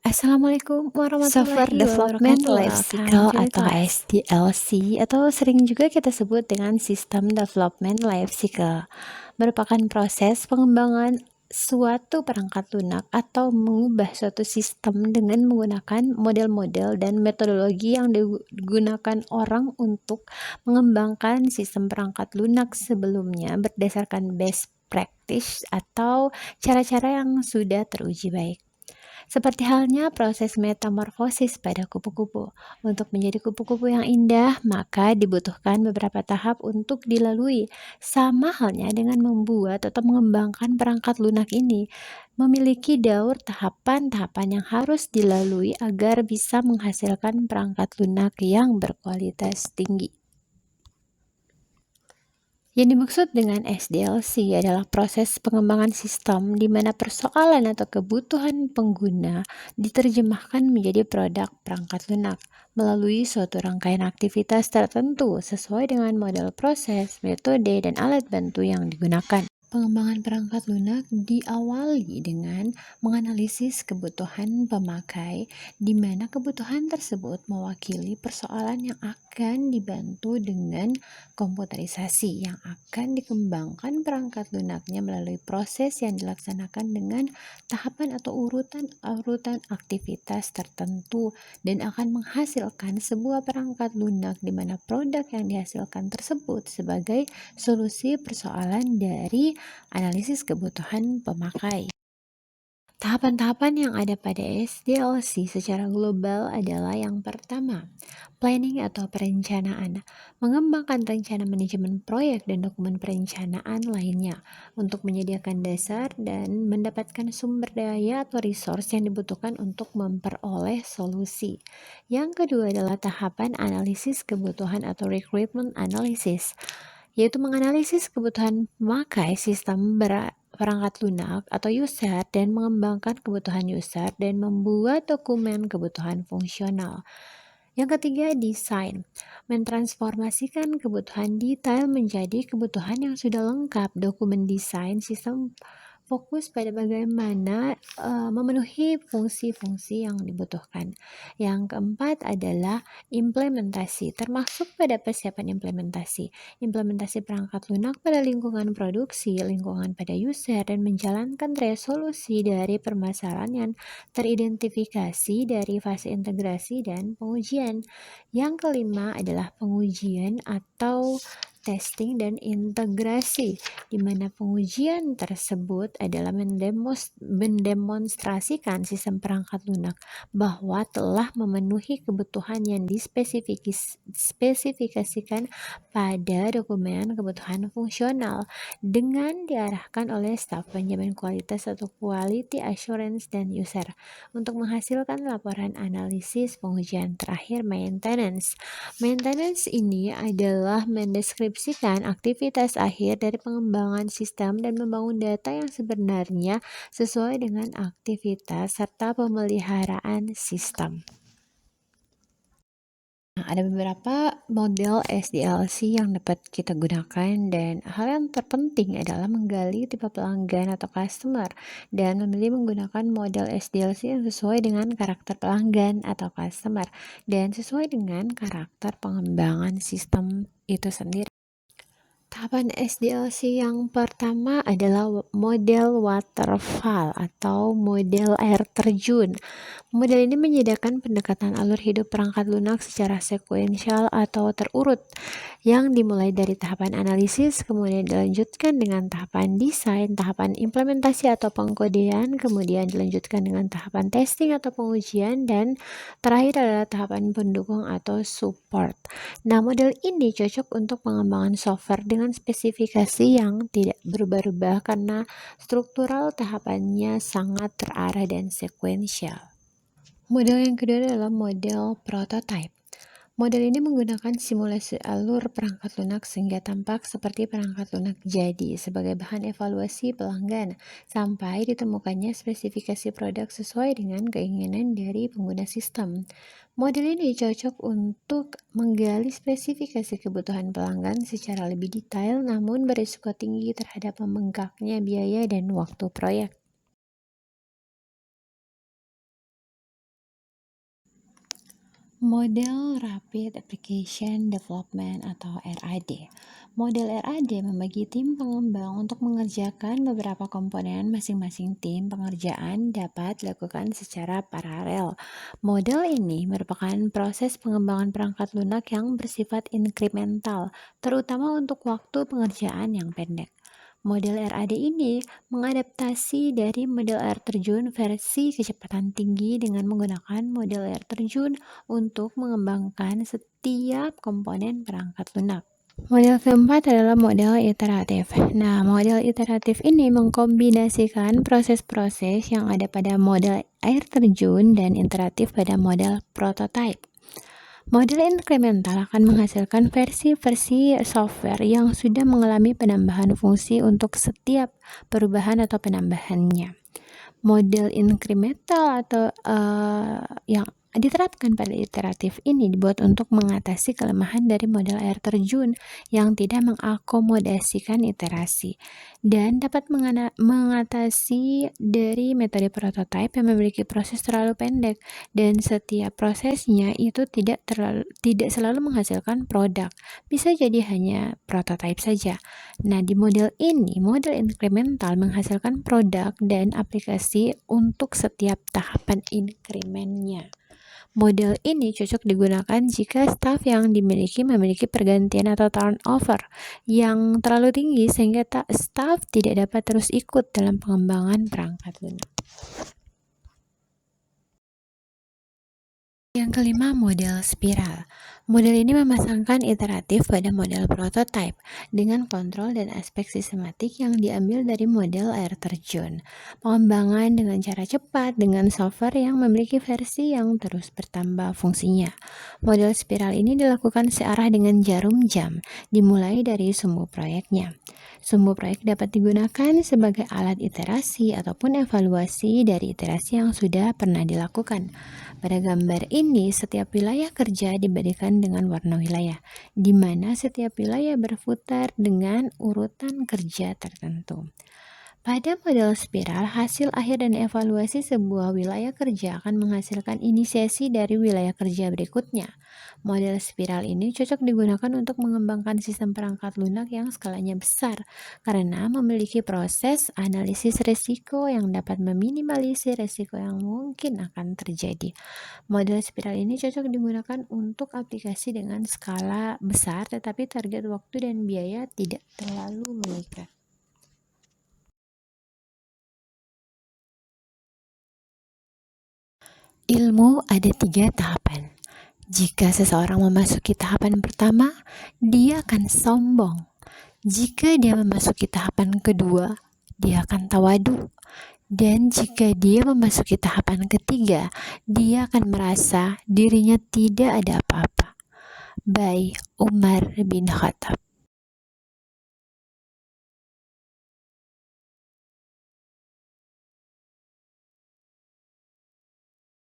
Assalamualaikum Software warahmatullahi Development wabarakatuh. Life Welcome Cycle to the atau class. SDLC atau sering juga kita sebut dengan System Development Life Cycle merupakan proses pengembangan suatu perangkat lunak atau mengubah suatu sistem dengan menggunakan model-model dan metodologi yang digunakan orang untuk mengembangkan sistem perangkat lunak sebelumnya berdasarkan best practice atau cara-cara yang sudah teruji baik. Seperti halnya proses metamorfosis pada kupu-kupu. Untuk menjadi kupu-kupu yang indah, maka dibutuhkan beberapa tahap untuk dilalui. Sama halnya dengan membuat atau mengembangkan perangkat lunak ini, memiliki daur tahapan-tahapan yang harus dilalui agar bisa menghasilkan perangkat lunak yang berkualitas tinggi. Yang dimaksud dengan SDLC adalah proses pengembangan sistem di mana persoalan atau kebutuhan pengguna diterjemahkan menjadi produk perangkat lunak melalui suatu rangkaian aktivitas tertentu sesuai dengan model proses, metode, dan alat bantu yang digunakan. Pengembangan perangkat lunak diawali dengan menganalisis kebutuhan pemakai, di mana kebutuhan tersebut mewakili persoalan yang akan dibantu dengan komputerisasi yang akan dikembangkan perangkat lunaknya melalui proses yang dilaksanakan dengan tahapan atau urutan aktivitas tertentu dan akan menghasilkan sebuah perangkat lunak di mana produk yang dihasilkan tersebut sebagai solusi persoalan dari analisis kebutuhan pemakai. Tahapan-tahapan yang ada pada SDLC secara global adalah yang pertama, planning atau perencanaan, mengembangkan rencana manajemen proyek dan dokumen perencanaan lainnya untuk menyediakan dasar dan mendapatkan sumber daya atau resource yang dibutuhkan untuk memperoleh solusi. Yang kedua adalah tahapan analisis kebutuhan atau requirement analysis, yaitu menganalisis kebutuhan pemakai sistem perangkat lunak atau user dan mengembangkan kebutuhan user dan membuat dokumen kebutuhan fungsional. Yang ketiga, desain, mentransformasikan kebutuhan detail menjadi kebutuhan yang sudah lengkap. Dokumen desain sistem fokus pada bagaimana memenuhi fungsi-fungsi yang dibutuhkan. Yang keempat adalah implementasi, termasuk pada persiapan implementasi. Implementasi perangkat lunak pada lingkungan produksi, lingkungan pada user, dan menjalankan resolusi dari permasalahan yang teridentifikasi dari fase integrasi dan pengujian. Yang kelima adalah pengujian atau testing dan integrasi, di mana pengujian tersebut adalah mendemonstrasikan sistem perangkat lunak bahwa telah memenuhi kebutuhan yang dispesifikasikan pada dokumen kebutuhan fungsional dengan diarahkan oleh staf penjamin kualitas atau quality assurance dan user untuk menghasilkan laporan analisis pengujian. Terakhir, maintenance. Maintenance ini adalah mendeskripsikan aktivitas akhir dari pengembangan sistem dan membangun data yang sebenarnya sesuai dengan aktivitas serta pemeliharaan sistem. Ada beberapa model SDLC yang dapat kita gunakan dan hal yang terpenting adalah menggali tipe pelanggan atau customer dan memilih menggunakan model SDLC yang sesuai dengan karakter pelanggan atau customer dan sesuai dengan karakter pengembangan sistem itu sendiri. Tahapan SDLC yang pertama adalah model waterfall atau model air terjun. Model ini menyediakan pendekatan alur hidup perangkat lunak secara sekuensial atau terurut, yang dimulai dari tahapan analisis, kemudian dilanjutkan dengan tahapan desain, tahapan implementasi atau pengkodean, kemudian dilanjutkan dengan tahapan testing atau pengujian, dan terakhir adalah tahapan pendukung atau support. Nah, model ini cocok untuk pengembangan software dengan spesifikasi yang tidak berubah-ubah karena struktural tahapannya sangat terarah dan sekuensial. Model yang kedua adalah model prototype. Model ini menggunakan simulasi alur perangkat lunak sehingga tampak seperti perangkat lunak jadi sebagai bahan evaluasi pelanggan sampai ditemukannya spesifikasi produk sesuai dengan keinginan dari pengguna sistem. Model ini cocok untuk menggali spesifikasi kebutuhan pelanggan secara lebih detail namun berisiko tinggi terhadap membengkaknya biaya dan waktu proyek. Model Rapid Application Development atau RAD. Model RAD membagi tim pengembang untuk mengerjakan beberapa komponen. Masing-masing tim pengerjaan dapat dilakukan secara paralel. Model ini merupakan proses pengembangan perangkat lunak yang bersifat inkremental, terutama untuk waktu pengerjaan yang pendek. Model RAD ini mengadaptasi dari model air terjun versi kecepatan tinggi dengan menggunakan model air terjun untuk mengembangkan setiap komponen perangkat lunak. Model keempat adalah model iteratif. Nah, model iteratif ini mengkombinasikan proses-proses yang ada pada model air terjun dan iteratif pada model prototype. Model inkremental akan menghasilkan versi-versi software yang sudah mengalami penambahan fungsi untuk setiap perubahan atau penambahannya. Model inkremental atau yang diterapkan pada iteratif ini dibuat untuk mengatasi kelemahan dari model air terjun yang tidak mengakomodasikan iterasi dan dapat mengatasi dari metode prototype yang memiliki proses terlalu pendek dan setiap prosesnya itu tidak selalu menghasilkan produk. Bisa jadi hanya prototype saja. Nah, di model ini, model inkremental menghasilkan produk dan aplikasi untuk setiap tahapan inkremennya. Model ini cocok digunakan jika staf yang memiliki pergantian atau turnover yang terlalu tinggi sehingga staf tidak dapat terus ikut dalam pengembangan perangkat lunak. Yang kelima, model spiral. Model ini memasangkan iteratif pada model prototype dengan kontrol dan aspek sistematik yang diambil dari model air terjun. Pengembangan dengan cara cepat dengan software yang memiliki versi yang terus bertambah fungsinya. Model spiral ini dilakukan searah dengan jarum jam, dimulai dari sumbu proyeknya. Sumbu proyek dapat digunakan sebagai alat iterasi ataupun evaluasi dari iterasi yang sudah pernah dilakukan. Pada gambar ini, setiap wilayah kerja diberikan dengan warna wilayah, di mana setiap wilayah berputar dengan urutan kerja tertentu. Pada model spiral, hasil akhir dan evaluasi sebuah wilayah kerja akan menghasilkan inisiasi dari wilayah kerja berikutnya. Model spiral ini cocok digunakan untuk mengembangkan sistem perangkat lunak yang skalanya besar, karena memiliki proses analisis risiko yang dapat meminimalisir risiko yang mungkin akan terjadi. Model spiral ini cocok digunakan untuk aplikasi dengan skala besar, tetapi target waktu dan biaya tidak terlalu mengikat. Ilmu ada 3 tahapan. Jika seseorang memasuki tahapan pertama, dia akan sombong. Jika dia memasuki tahapan kedua, dia akan tawadu. Dan jika dia memasuki tahapan ketiga, dia akan merasa dirinya tidak ada apa-apa. By Umar bin Khattab.